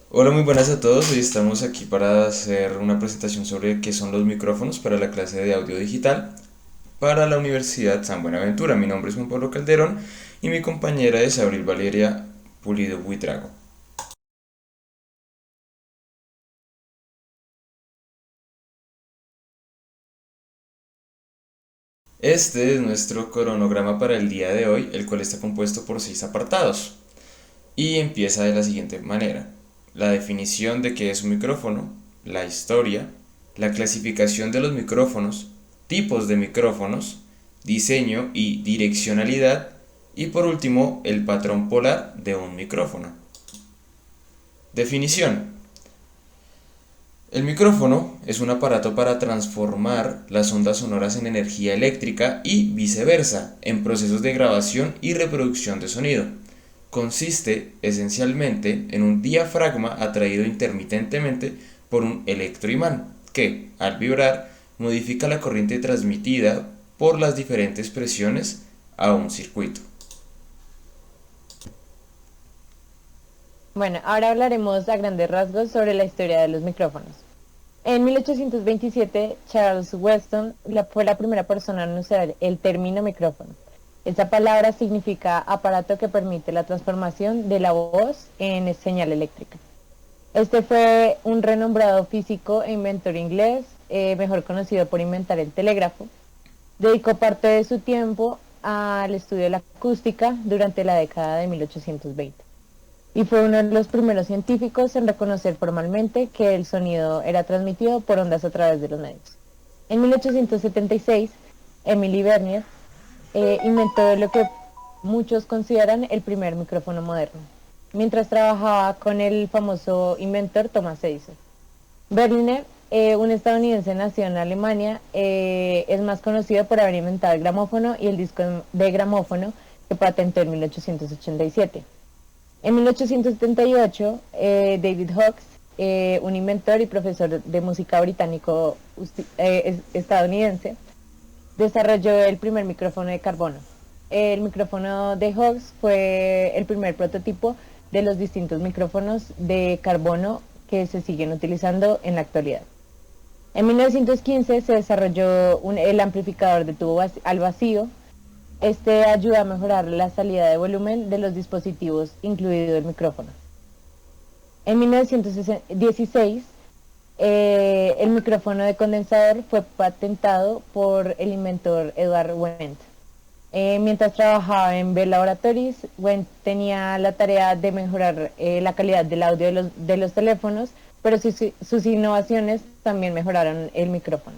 Hola, muy buenas a todos. Hoy estamos aquí para hacer una presentación sobre qué son los micrófonos para la clase de audio digital para la Universidad San Buenaventura. Mi nombre es Juan Pablo Calderón y mi compañera es Abril Valeria Pulido Buitrago. Este es nuestro cronograma para el día de hoy, el cual está compuesto por 6 apartados y empieza de la siguiente manera. La definición de qué es un micrófono, la historia, la clasificación de los micrófonos, tipos de micrófonos, diseño y direccionalidad y por último el patrón polar de un micrófono. Definición. El micrófono es un aparato para transformar las ondas sonoras en energía eléctrica y viceversa en procesos de grabación y reproducción de sonido. Consiste esencialmente en un diafragma atraído intermitentemente por un electroimán que, al vibrar, modifica la corriente transmitida por las diferentes presiones a un circuito. Bueno, ahora hablaremos a grandes rasgos sobre la historia de los micrófonos. En 1827, Charles Weston fue la primera persona en usar el término micrófono. Esta palabra significa aparato que permite la transformación de la voz en señal eléctrica. Este fue un renombrado físico e inventor inglés, mejor conocido por inventar el telégrafo. Dedicó parte de su tiempo al estudio de la acústica durante la década de 1820 y fue uno de los primeros científicos en reconocer formalmente que el sonido era transmitido por ondas a través de los medios. En 1876, Emily Bernier inventó lo que muchos consideran el primer micrófono moderno, mientras trabajaba con el famoso inventor Thomas Edison. Berliner, un estadounidense nacido en Alemania, es más conocido por haber inventado el gramófono y el disco de gramófono que patentó en 1887. En 1878, David Hawkes, un inventor y profesor de música británico estadounidense, desarrolló el primer micrófono de carbono. El micrófono de Hawkes fue el primer prototipo de los distintos micrófonos de carbono que se siguen utilizando en la actualidad. En 1915 se desarrolló el amplificador de tubo al vacío. Este ayuda a mejorar la salida de volumen de los dispositivos, incluido el micrófono. En 1916, el micrófono de condensador fue patentado por el inventor Edward Wendt. Mientras trabajaba en Bell Laboratories, Wendt tenía la tarea de mejorar la calidad del audio de los teléfonos, pero sus innovaciones también mejoraron el micrófono.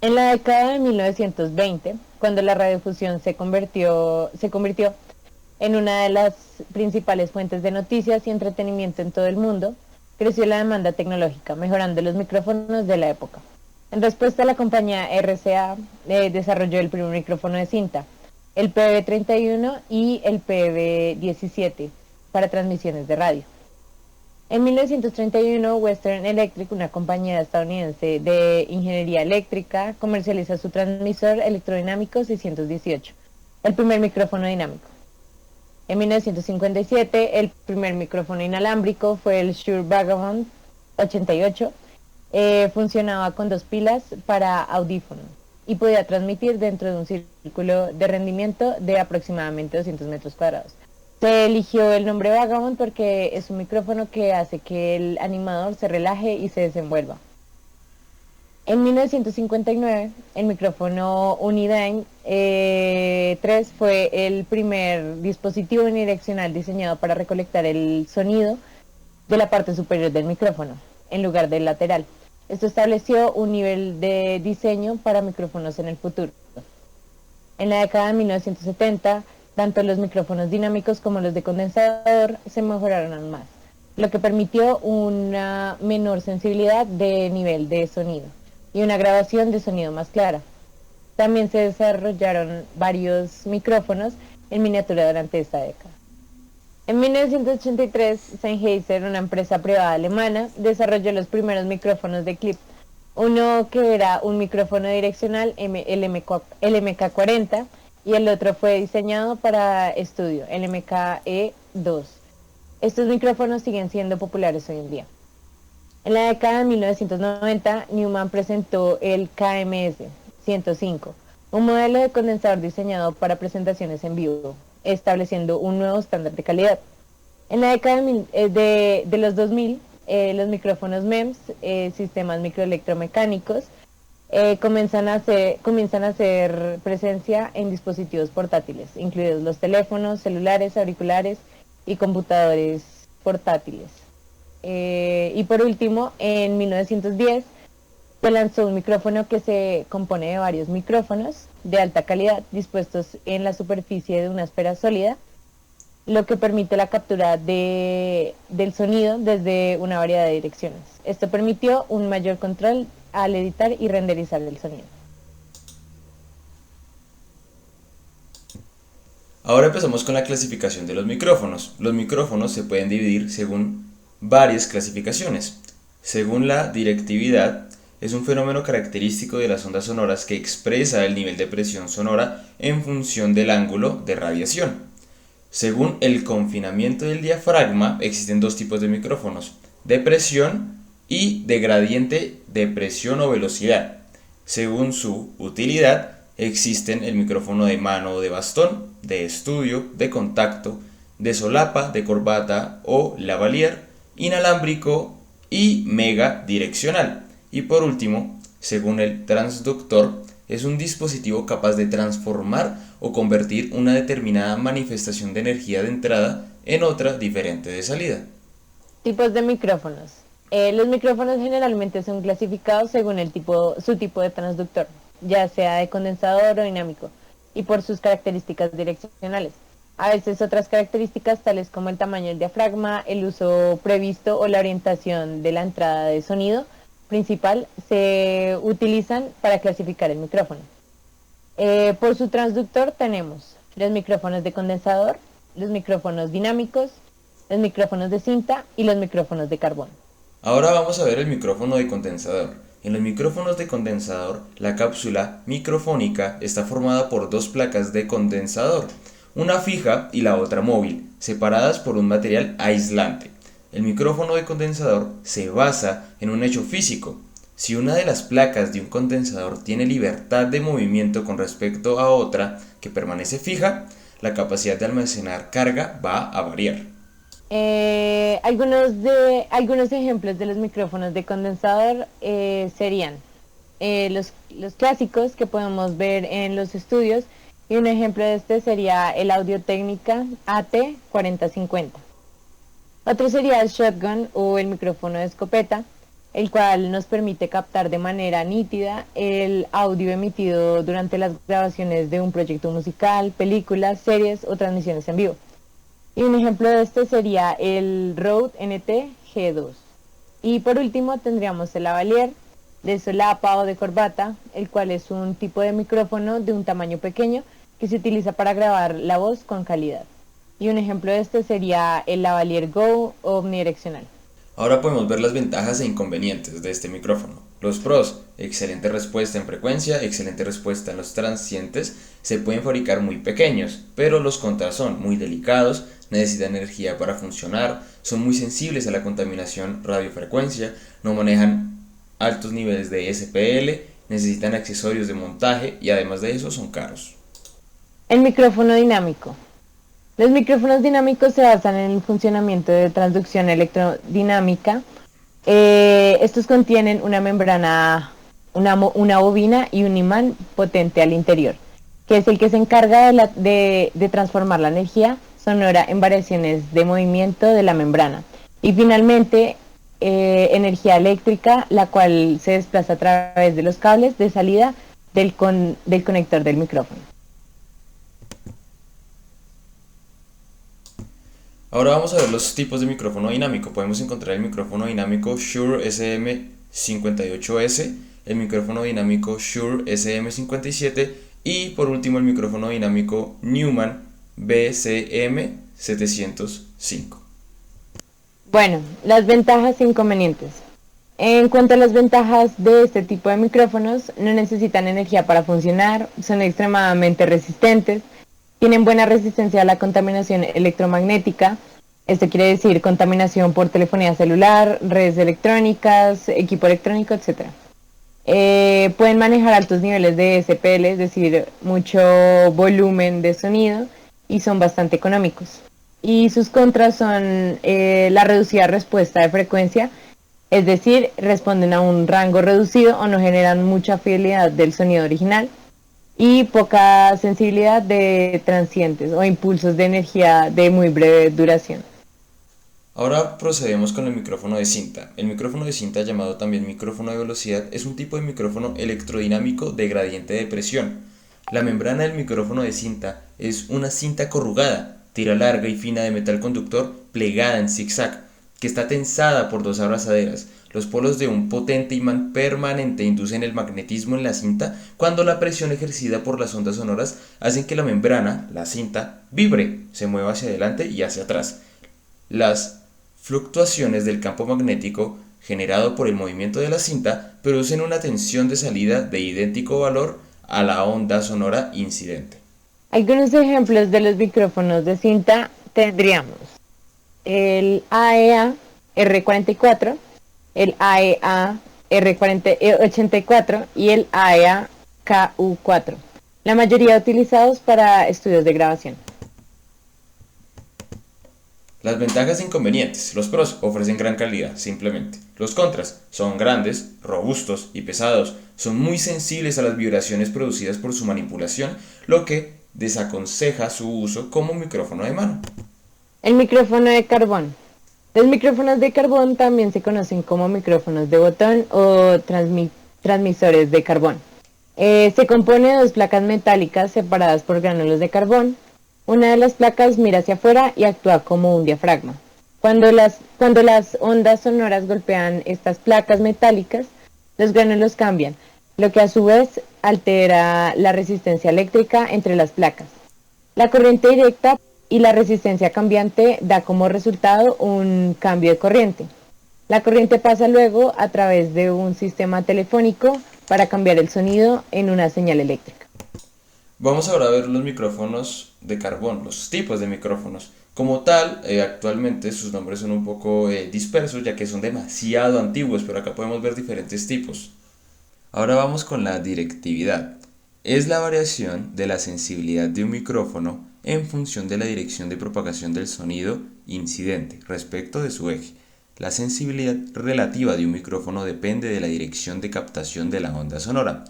En la década de 1920, cuando la radiofusión se convirtió en una de las principales fuentes de noticias y entretenimiento en todo el mundo, creció la demanda tecnológica, mejorando los micrófonos de la época. En respuesta, la compañía RCA desarrolló el primer micrófono de cinta, el PB31 y el PB17, para transmisiones de radio. En 1931, Western Electric, una compañía estadounidense de ingeniería eléctrica, comercializa su transmisor electrodinámico 618, el primer micrófono dinámico. En 1957, el primer micrófono inalámbrico fue el Shure Vagabond 88. Funcionaba con 2 pilas para audífonos y podía transmitir dentro de un círculo de rendimiento de aproximadamente 200 metros cuadrados. Se eligió el nombre Vagabond porque es un micrófono que hace que el animador se relaje y se desenvuelva. En 1959, el micrófono Unidyne 3 fue el primer dispositivo unidireccional diseñado para recolectar el sonido de la parte superior del micrófono, en lugar del lateral. Esto estableció un nivel de diseño para micrófonos en el futuro. En la década de 1970, tanto los micrófonos dinámicos como los de condensador se mejoraron aún más, lo que permitió una menor sensibilidad de nivel de sonido y una grabación de sonido más clara. También se desarrollaron varios micrófonos en miniatura durante esta década. En 1983, Sennheiser, una empresa privada alemana, desarrolló los primeros micrófonos de clip. Uno que era un micrófono direccional, el MK40, y el otro fue diseñado para estudio, el MKE2. Estos micrófonos siguen siendo populares hoy en día. En la década de 1990, Newman presentó el KMS-105, un modelo de condensador diseñado para presentaciones en vivo, estableciendo un nuevo estándar de calidad. En la década de los 2000, los micrófonos MEMS, sistemas microelectromecánicos, comienzan a hacer presencia en dispositivos portátiles, incluidos los teléfonos, celulares, auriculares y computadores portátiles. Y por último, en 1910 se lanzó un micrófono que se compone de varios micrófonos de alta calidad dispuestos en la superficie de una esfera sólida, lo que permite la captura del sonido desde una variedad de direcciones. Esto permitió un mayor control al editar y renderizar el sonido. Ahora empezamos con la clasificación de los micrófonos. Los micrófonos se pueden dividir según varias clasificaciones. Según la directividad, es un fenómeno característico de las ondas sonoras que expresa el nivel de presión sonora en función del ángulo de radiación. Según el confinamiento del diafragma, existen dos tipos de micrófonos, de presión y de gradiente de presión o velocidad. Según su utilidad, existen el micrófono de mano o de bastón, de estudio, de contacto, de solapa, de corbata o lavalier, inalámbrico y megadireccional. Y por último, según el transductor, es un dispositivo capaz de transformar o convertir una determinada manifestación de energía de entrada en otra diferente de salida. Tipos de micrófonos. Los micrófonos generalmente son clasificados según su tipo de transductor, ya sea de condensador o dinámico, y por sus características direccionales. A veces otras características tales como el tamaño del diafragma, el uso previsto o la orientación de la entrada de sonido principal se utilizan para clasificar el micrófono. Por su transductor tenemos los micrófonos de condensador, los micrófonos dinámicos, los micrófonos de cinta y los micrófonos de carbón. Ahora vamos a ver el micrófono de condensador. En los micrófonos de condensador, la cápsula microfónica está formada por dos placas de condensador, una fija y la otra móvil, separadas por un material aislante. El micrófono de condensador se basa en un hecho físico. Si una de las placas de un condensador tiene libertad de movimiento con respecto a otra que permanece fija, la capacidad de almacenar carga va a variar. Algunos ejemplos de los micrófonos de condensador serían los clásicos que podemos ver en los estudios, y un ejemplo de este sería el Audio-Technica AT4050. Otro sería el shotgun o el micrófono de escopeta, el cual nos permite captar de manera nítida el audio emitido durante las grabaciones de un proyecto musical, películas, series o transmisiones en vivo. Y un ejemplo de este sería el Rode NT G2. Y por último tendríamos el lavalier de solapa o de corbata, el cual es un tipo de micrófono de un tamaño pequeño que se utiliza para grabar la voz con calidad. Y un ejemplo de este sería el lavalier Go omnidireccional. Ahora podemos ver las ventajas e inconvenientes de este micrófono. Los pros: excelente respuesta en frecuencia, excelente respuesta en los transientes, se pueden fabricar muy pequeños, pero los contras son muy delicados, necesitan energía para funcionar, son muy sensibles a la contaminación radiofrecuencia, no manejan altos niveles de SPL, necesitan accesorios de montaje y además de eso son caros. El micrófono dinámico. Los micrófonos dinámicos se basan en el funcionamiento de transducción electrodinámica. Estos contienen una membrana, una bobina y un imán potente al interior, que es el que se encarga de transformar la energía sonora en variaciones de movimiento de la membrana. Y finalmente, energía eléctrica, la cual se desplaza a través de los cables de salida del conector del micrófono. Ahora vamos a ver los tipos de micrófono dinámico. Podemos encontrar el micrófono dinámico Shure SM58S, el micrófono dinámico Shure SM57 y por último el micrófono dinámico Newman BCM705. Bueno, las ventajas e inconvenientes. En cuanto a las ventajas de este tipo de micrófonos, no necesitan energía para funcionar, son extremadamente resistentes, tienen buena resistencia a la contaminación electromagnética, Esto quiere decir contaminación por telefonía celular, redes electrónicas, equipo electrónico, etcétera. Pueden manejar altos niveles de SPL, es decir, mucho volumen de sonido, y son bastante económicos. Y sus contras son la reducida respuesta de frecuencia, es decir, responden a un rango reducido o no generan mucha fidelidad del sonido original, y poca sensibilidad de transientes o impulsos de energía de muy breve duración. Ahora procedemos con el micrófono de cinta. El micrófono de cinta, llamado también micrófono de velocidad, es un tipo de micrófono electrodinámico de gradiente de presión. La membrana del micrófono de cinta es una cinta corrugada, tira larga y fina de metal conductor plegada en zigzag, que está tensada por dos abrazaderas. Los polos de un potente imán permanente inducen el magnetismo en la cinta cuando la presión ejercida por las ondas sonoras hacen que la membrana, la cinta, vibre, se mueva hacia adelante y hacia atrás. Las fluctuaciones del campo magnético generado por el movimiento de la cinta producen una tensión de salida de idéntico valor a la onda sonora incidente. Algunos ejemplos de los micrófonos de cinta tendríamos el AEA R44, el AEA R84 y el AEA KU4, la mayoría utilizados para estudios de grabación. Las ventajas e inconvenientes. Los pros ofrecen gran calidad, simplemente. Los contras son grandes, robustos y pesados. Son muy sensibles a las vibraciones producidas por su manipulación, lo que desaconseja su uso como micrófono de mano. El micrófono de carbón. Los micrófonos de carbón también se conocen como micrófonos de botón o transmisores de carbón. Se compone de dos placas metálicas separadas por gránulos de carbón. Una de las placas mira hacia afuera y actúa como un diafragma. Cuando las ondas sonoras golpean estas placas metálicas, los gránulos cambian, lo que a su vez altera la resistencia eléctrica entre las placas. La corriente directa y la resistencia cambiante da como resultado un cambio de corriente. La corriente pasa luego a través de un sistema telefónico para cambiar el sonido en una señal eléctrica. Vamos ahora a ver los micrófonos de carbón, los tipos de micrófonos. Como tal, actualmente sus nombres son un poco dispersos ya que son demasiado antiguos, pero acá podemos ver diferentes tipos. Ahora vamos con la directividad. Es la variación de la sensibilidad de un micrófono en función de la dirección de propagación del sonido incidente respecto de su eje. La sensibilidad relativa de un micrófono depende de la dirección de captación de la onda sonora.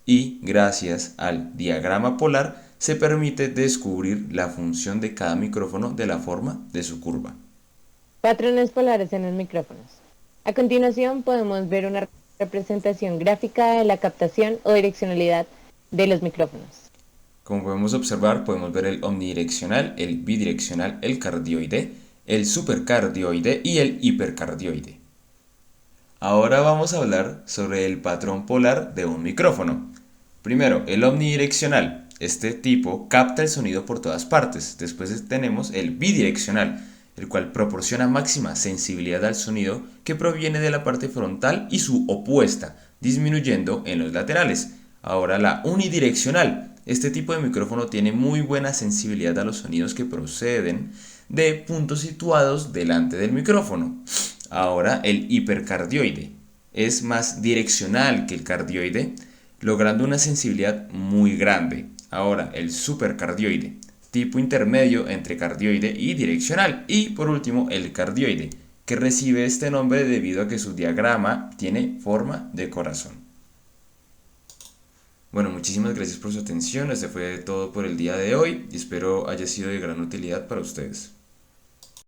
Y gracias al diagrama polar se permite descubrir la función de cada micrófono de la forma de su curva. Patrones polares en los micrófonos. A continuación podemos ver una representación gráfica de la captación o direccionalidad de los micrófonos. Como podemos observar, podemos ver el omnidireccional, el bidireccional, el cardioide, el supercardioide y el hipercardioide. Ahora vamos a hablar sobre el patrón polar de un micrófono. Primero, el omnidireccional. Este tipo capta el sonido por todas partes. Después tenemos el bidireccional, el cual proporciona máxima sensibilidad al sonido que proviene de la parte frontal y su opuesta, disminuyendo en los laterales. Ahora la unidireccional. Este tipo de micrófono tiene muy buena sensibilidad a los sonidos que proceden de puntos situados delante del micrófono. Ahora el hipercardioide. Es más direccional que el cardioide, logrando una sensibilidad muy grande. Ahora el supercardioide, tipo intermedio entre cardioide y direccional. Y por último el cardioide, que recibe este nombre debido a que su diagrama tiene forma de corazón. Bueno, muchísimas gracias por su atención. Este fue todo por el día de hoy y espero haya sido de gran utilidad para ustedes.